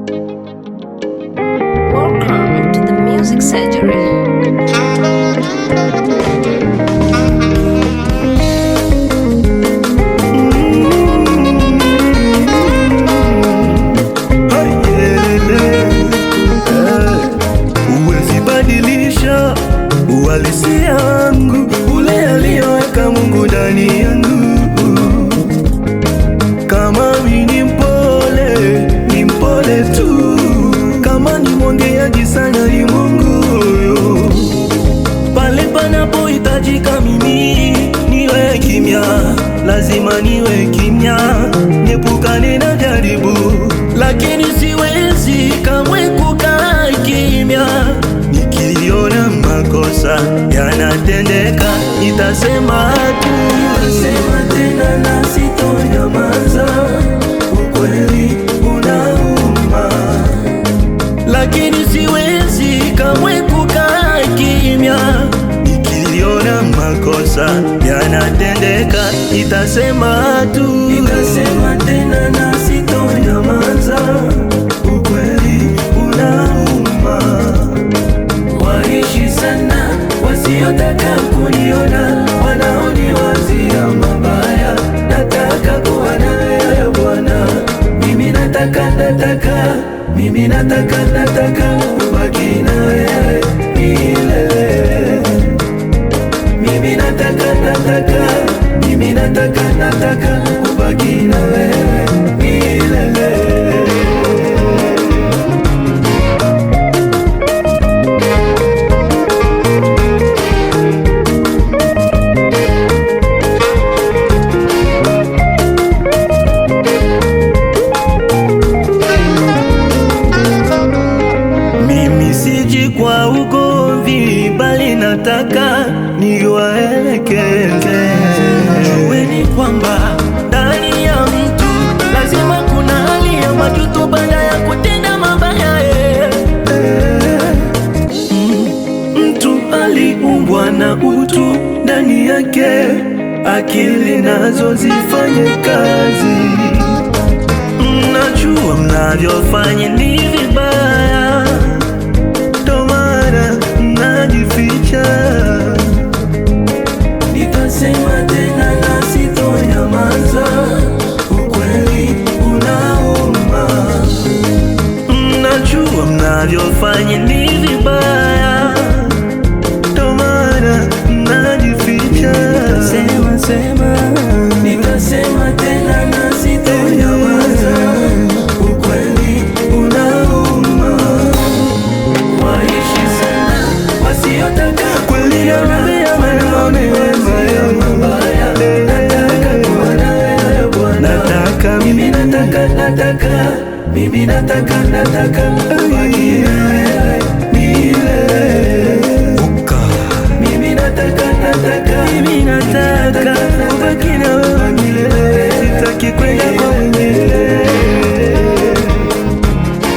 Welcome to the Music Surgery. Huwezi badilisha uhalisia wangu, ule aliyoweka Mungu ndani yangu. Kama mimi ni mpole tu, kama ni mwongeaji sana ni Mungu huyo. Pale panapohitajika mimi niwe kimya, lazima niwe kimya, niepukane na jaribu, lakini siwezi kamwe kukaa kimya. Nikiona makosa yanatendeka, nitasema tu, nitasema tena na sitonyamaza. Ukweli unauma, lakini siwezi kamwe kukaa kimya. Nikiona makosa yanatendeka, nitasema tu, nitasema tena na sitonyamaza. Ukweli unauma. Waishi sana wasiotaka kuniona, wanaoniwazia mabaya. Nataka kuwa na wewe Bwana, mimi nataka kubaki na wewe milele. Mimi nataka kubaki na wewe milele. Mimi siji kwa ugomvi, bali nataka niwaelekeze. Jueni kwamba ndani ya mtu lazima kuna hali ya majuto baada ya kutenda mabaya. Mtu aliumbwa na utu ndani yake, akili nazo zifanye kazi. Mnajua mnavyofanya ni vibaya, ndo maana mnajificha. Nitasema tena na sitonyamaza. Ukweli unauma. Mnajua mnavyofanya ni vibaya, ndo maana mnajificha. Nitasema tena na sitonyamaza. Ukweli unauma. Waishi sana wasiotaka kuniona, wanaoniwazia mabaya. Nataka kuwa na wewe Bwana, mimi nataka kubaki na wewe milele. Mimi nataka kubaki na wewe milele. Sitaki kwenda kwa mwingine.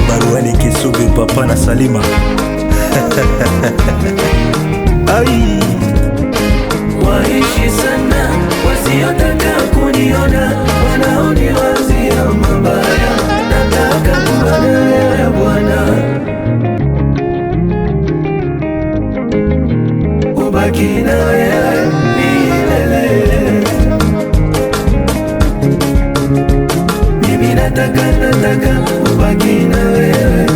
Baruani Kisubi, Papa na Salima. Ai, waishi sana wasiotaka kuniona, wanaoniwazia mabaya. Nataka kuwa na wewe Bwana, ubaki na wewe milele. Mimi nataka ubaki na wewe.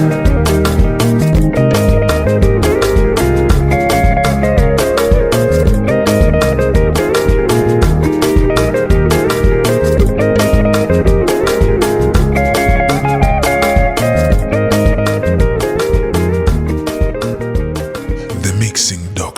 The Mixing Doc.